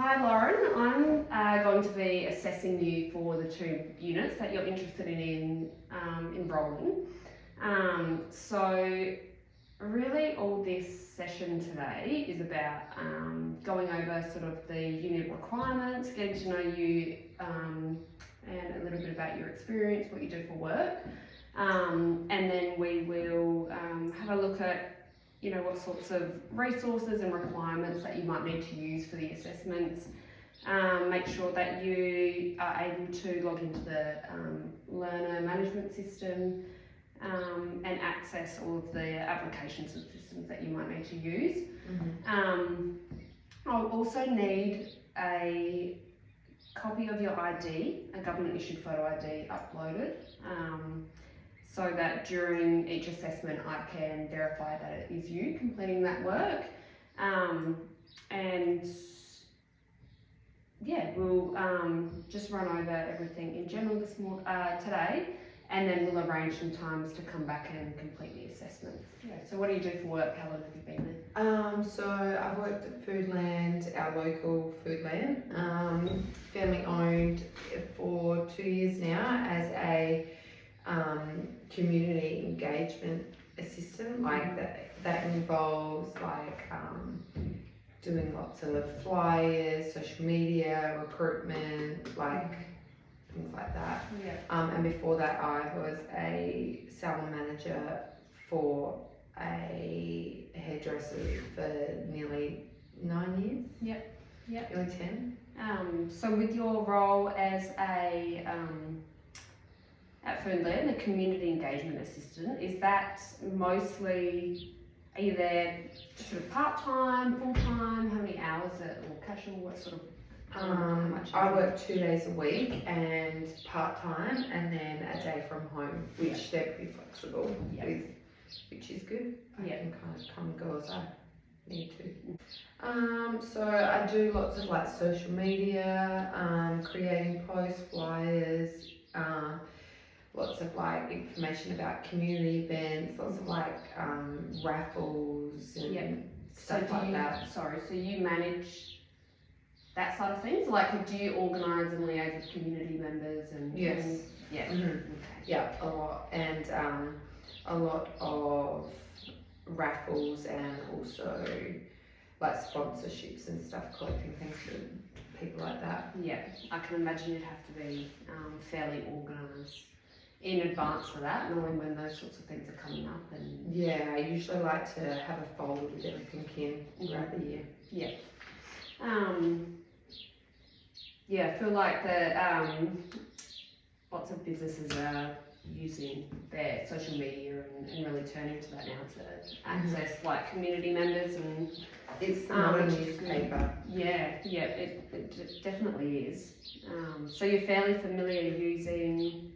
Hi Lauren, I'm going to be assessing you for the 2 units that you're interested in enrolling. So really all this session today is about going over sort of the unit requirements, getting to know you and a little bit about your experience, what you do for work. And then we will have a look at what sorts of resources and requirements that you might need to use for the assessments. Make sure that you are able to log into the learner management system and access all of the applications and systems that you might need to use. I'll also need a copy of your ID, a government issued photo ID uploaded. So that during each assessment I can verify that it is you completing that work. And yeah, we'll just run over everything in general today, and then we'll arrange some times to come back and complete the assessments. Yeah. So what do you do for work? How long have you been there? So I've worked at Foodland, our local Foodland, family owned for 2 years now as a community engagement assistant. Like that involves like doing lots of flyers, social media, recruitment, like things like that. Yeah. And before that I was a salon manager for a hairdresser for nearly 9 years. Yep. Nearly 10. So with your role as a at Foodland, a community engagement assistant, is that mostly, are you there sort of part-time, full-time, how many hours or casual, what sort of, how much? I work 2 days a week and part-time, and then a day from home, which they're pretty flexible with, which is good. I can kind of come and go as I need to. So I do lots of like social media, creating posts, flyers, lots of like information about community events, lots of like raffles and stuff like that. Sorry, so you manage that side of things? Like, do you organise and liaise with community members and? Yes. And, yeah. Okay. Yeah, a lot, and a lot of raffles, and also like sponsorships and stuff, collecting things for people like that. Yeah, I can imagine you'd have to be fairly organised in advance for that, knowing when those sorts of things are coming up. And yeah, I usually like to have a folder with everything in throughout the year. Yeah. Yeah, I feel like that lots of businesses are using their social media and really turning to that now to access like community members, and it's not a newspaper. Yeah, it definitely is. So you're fairly familiar using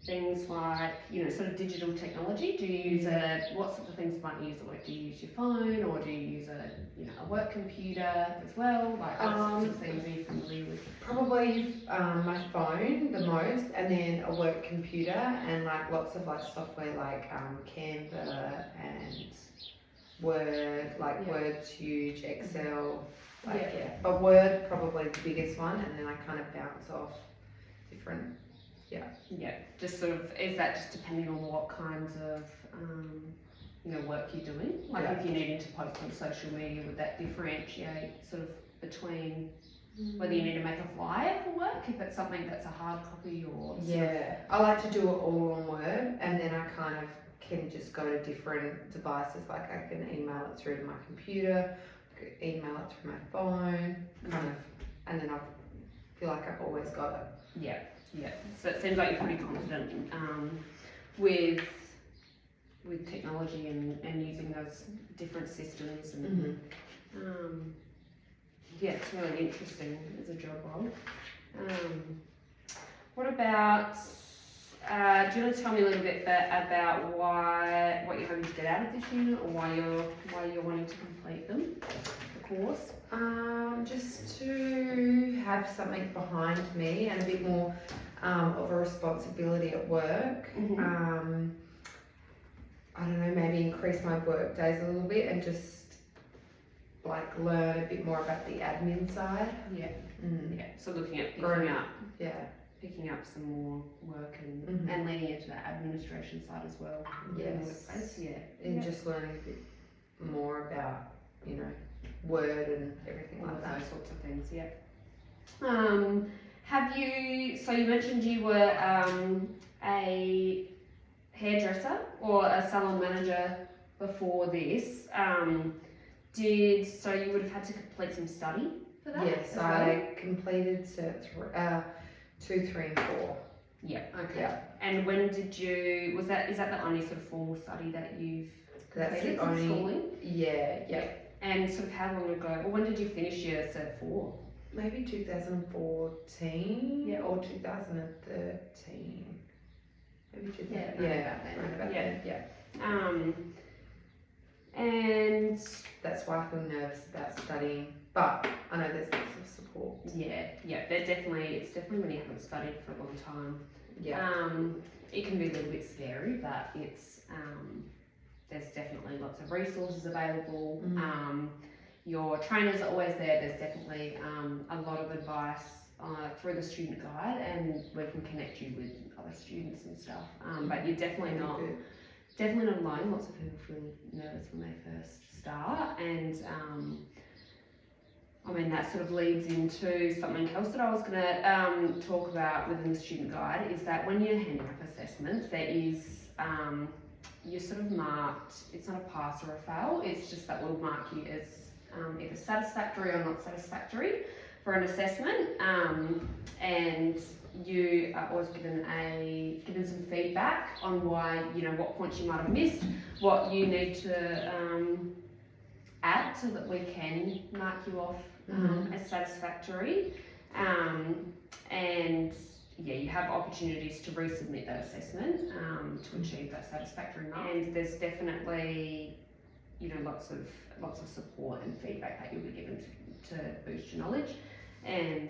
things like, sort of digital technology. Do you use what sort of things might you use at work? Do you use your phone, or do you use a work computer as well? Like what sorts of things are you familiar with? Probably my phone the most, and then a work computer, and like lots of like software like Canva and Word. Like Word's huge, Excel. But Word probably the biggest one, and then I kind of bounce off different. Yeah, just sort of, is that just depending on what kinds of work you're doing? Like if you're needing to post on social media, would that differentiate sort of between whether you need to make a flyer for work, if it's something that's a hard copy or I like to do it all on Word, and then I kind of can just go to different devices. Like I can email it through to my computer, email it through my phone, kind of, and then I feel like I've always got it. Yeah, so it seems like you're pretty confident with technology and using those different systems, and it's really interesting as a job role. What about, do you want to tell me a little bit about what you're hoping to get out of this unit, or why you're wanting to complete the course? Just to have something behind me and a bit more of a responsibility at work. I don't know, maybe increase my work days a little bit, and just like learn a bit more about the admin side. Yeah. Mm. Yeah. So looking at Growing up. Yeah. picking up some more work and, Mhm. and leaning into that administration side as well. In the Yes. workplace. Yeah. And Yeah. just learning a bit more about, you know, Word and everything All like of that. those sorts of things. Yeah. Have you? So you mentioned you were a hairdresser or a salon manager before this. So you would have had to complete some study for that? Yes, as well? I completed Cert 2, 3, and 4. Yeah. Okay. Yeah. And when did you? Is that the only sort of formal study that you've That's completed the since only. schooling? Yeah. And sort of how long ago? Or when did you finish your Cert 4? Maybe 2014 Yeah. or 2013. Maybe 2000. Yeah, Yeah, about then. around about Yeah. then. Yeah. And That's why I feel nervous about studying, but I know there's lots of support. yeah, it's definitely when you haven't studied for a long time. Yeah. It can be a little bit scary, but it's there's definitely lots of resources available. Your trainers are always there. There's definitely a lot of advice through the student guide, and we can connect you with other students and stuff. But you're definitely not alone. Lots of people feel nervous when they first start, and I mean that sort of leads into something else that I was going to talk about within the student guide, is that when you're handing up assessments, there is you're sort of marked. It's not a pass or a fail. It's just that we'll mark you as either satisfactory or not satisfactory for an assessment, and you are always given some feedback on why, you know, what points you might have missed, what you need to add so that we can mark you off as satisfactory, and yeah, you have opportunities to resubmit that assessment to achieve that satisfactory mark. And there's definitely, you know, lots of support and feedback that you'll be given to boost your knowledge and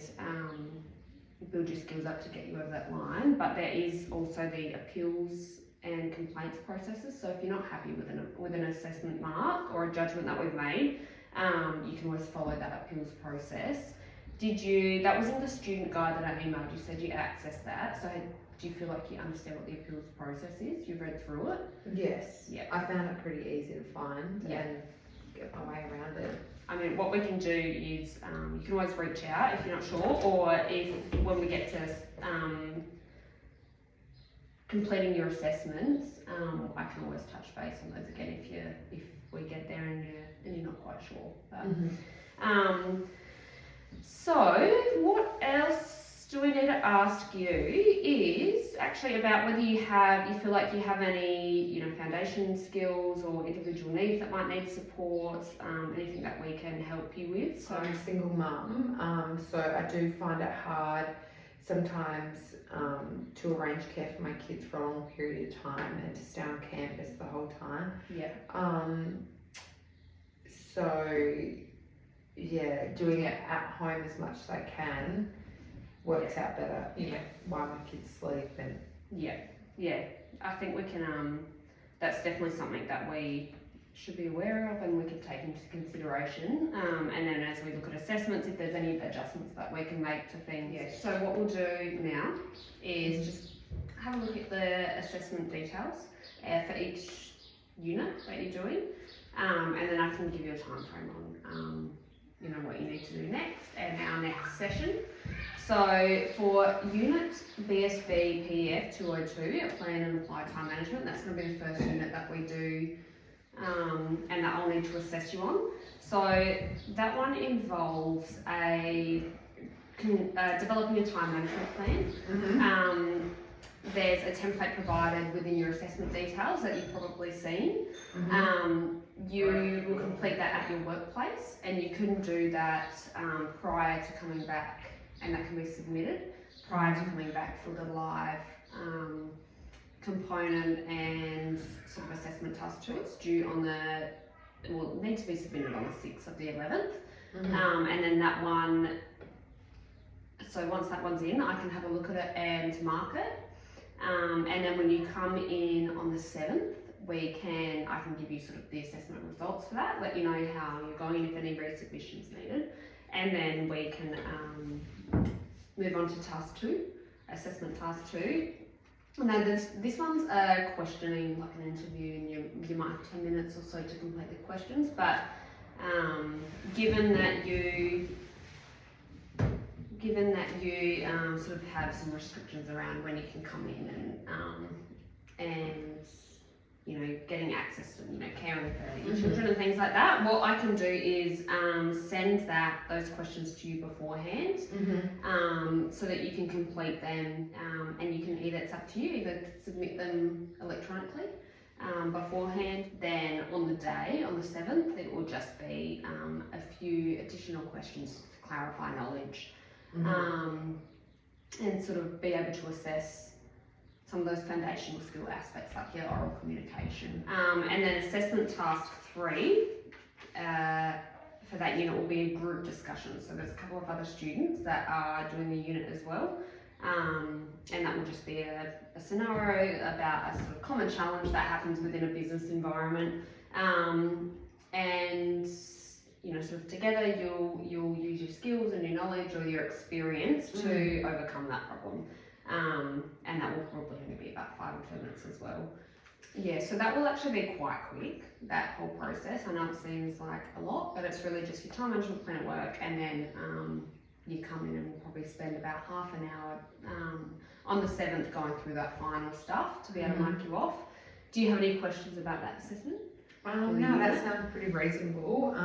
build your skills up to get you over that line. But there is also the appeals and complaints processes. So if you're not happy with an assessment mark or a judgment that we've made, you can always follow that appeals process. That was in the student guide that I emailed you, said you accessed that. So do you feel like you understand what the appeals process is? You've read through it? Yes. Yeah. I found it pretty easy to find Yeah. and get my way around it. I mean, what we can do is you can always reach out if you're not sure, or if when we get to completing your assessments, I can always touch base on those again if we get there and you're not quite sure. But, so what else do we need to ask you is actually about whether you feel like you have any, you know, foundation skills or individual needs that might need support, anything that we can help you with. So I'm a single mum, so I do find it hard sometimes to arrange care for my kids for a long period of time and to stay on campus the whole time. Yeah. So yeah, doing it at home as much as I can works out better, you know, while my kids sleep and Yeah, I think we can, that's definitely something that we should be aware of and we can take into consideration. And then as we look at assessments, if there's any adjustments that we can make to things. Yes. So what we'll do now is just have a look at the assessment details for each unit that you're doing. And then I can give you a time frame on you know, what you need to do next and our next session. So for unit BSB PEF 202, Plan and Applied Time Management, that's going to be the first unit that we do and that I'll need to assess you on. So that one involves developing a time management plan. There's a template provided within your assessment details that you've probably seen. You will complete that at your workplace, and you can do that prior to coming back, and that can be submitted prior to coming back for the live component and sort of assessment task 2. It's due on need to be submitted on the 6th of the 11th. And then that one, so once that one's in, I can have a look at it and mark it. And then when you come in on the 7th, I can give you sort of the assessment results for that, let you know how you're going, if any resubmissions needed, and then we can move on to task 2, assessment task 2. Now this one's a questioning, like an interview, and you might have 10 minutes or so to complete the questions, but given that you sort of have some restrictions around when you can come in and you know, getting access to, you know, caring for your children and things like that, what I can do is send those questions to you beforehand, so that you can complete them, and you can it's up to you, either submit them electronically beforehand, then on the day, on the 7th, it will just be a few additional questions to clarify knowledge, and sort of be able to assess some of those foundational skill aspects like your oral communication. And then assessment task 3 for that unit will be a group discussion. So there's a couple of other students that are doing the unit as well. And that will just be a scenario about a sort of common challenge that happens within a business environment. And you know, sort of together you'll use your skills and your knowledge or your experience to overcome that problem. And that will probably only be about 5 or 10 minutes as well. Yeah, so that will actually be quite quick, that whole process. I know it seems like a lot, but it's really just your time management plan at work, and then you come in and we'll probably spend about half an hour on the 7th going through that final stuff to be able to mark you off. Do you have any questions about that assessment? No, that sounds pretty reasonable.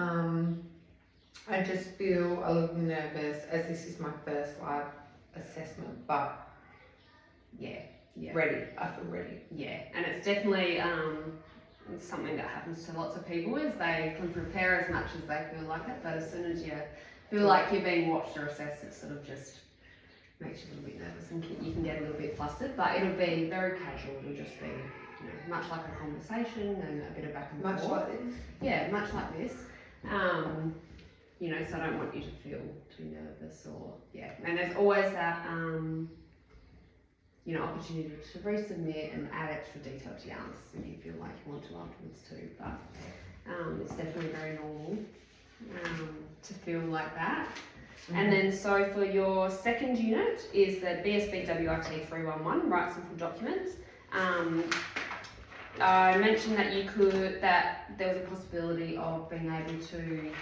I just feel a little nervous as this is my first live assessment, but yeah, ready. I feel ready. Yeah, and it's definitely something that happens to lots of people, is they can prepare as much as they feel like it, but as soon as you feel like you're being watched or assessed, it sort of just makes you a little bit nervous and you can get a little bit flustered, but it'll be very casual. It'll just be, you know, much like a conversation and a bit of back and forth. Much like this? Yeah, much like this. You know, so I don't want you to feel too nervous or, yeah. And there's always that, you know, opportunity to resubmit and add extra detail to your answers if you feel like you want to afterwards too. But it's definitely very normal to feel like that. And then so for your second unit is the BSB WIT 311, Write Simple Documents. I mentioned that there was a possibility of being able to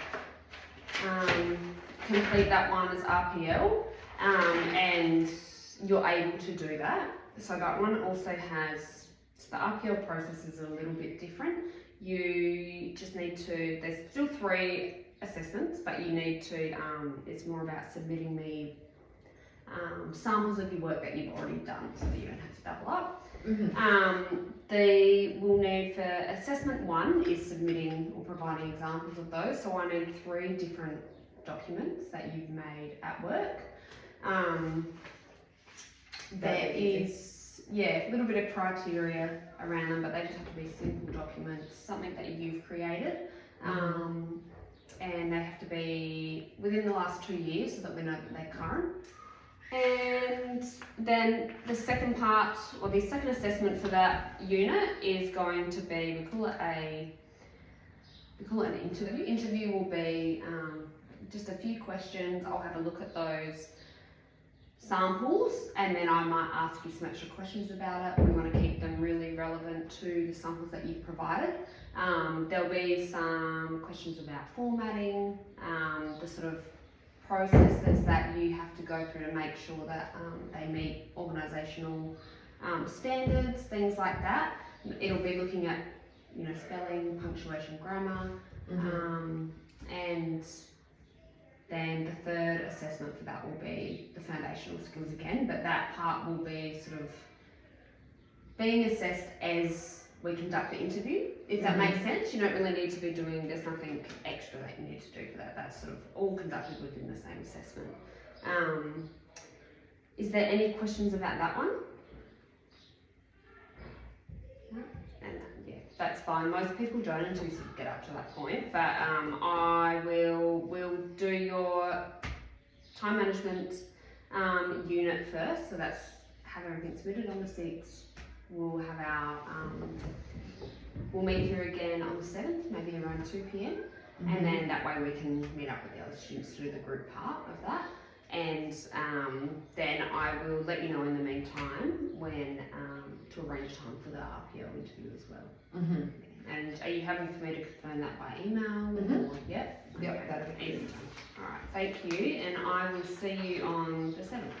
complete that one as RPL, and you're able to do that. So that one also has, so the RPL process is a little bit different. You just need to, there's still 3 assessments, but you need to, it's more about submitting me samples of your work that you've already done so that you don't have to double up. They will need, for assessment 1 is submitting or providing examples of those. So I need 3 different documents that you've made at work. There is, a little bit of criteria around them, but they just have to be simple documents, something that you've created. And they have to be within the last 2 years so that we know that they're current. And then the second part, or the second assessment for that unit is going to be, we call it an interview. Interview will be just a few questions. I'll have a look at those samples, and then I might ask you some extra questions about it. We want to keep them really relevant to the samples that you've provided. There'll be some questions about formatting, the sort of processes that you have to go through to make sure that they meet organisational standards, things like that. It'll be looking at, you know, spelling, punctuation, grammar, and then the third assessment for that will be the foundational skills again, but that part will be sort of being assessed as we conduct the interview, if that makes sense. You don't really need to be doing, there's nothing extra that you need to do for that. That's sort of all conducted within the same assessment. Is there any questions about that one? No? And yeah, that's fine. Most people don't until you sort of get up to that point, but I will do your time management unit first, so that's have everything submitted on the 6th, we'll have our, we'll meet here again on the 7th, maybe around 2 p.m. And then that way we can meet up with the other students to do the group part of that. And then I will let you know in the meantime when to arrange time for the RPO interview as well. And are you happy for me to confirm that by email? Or, Yep, that'll be easy. Alright, thank you, and I will see you on the 7th.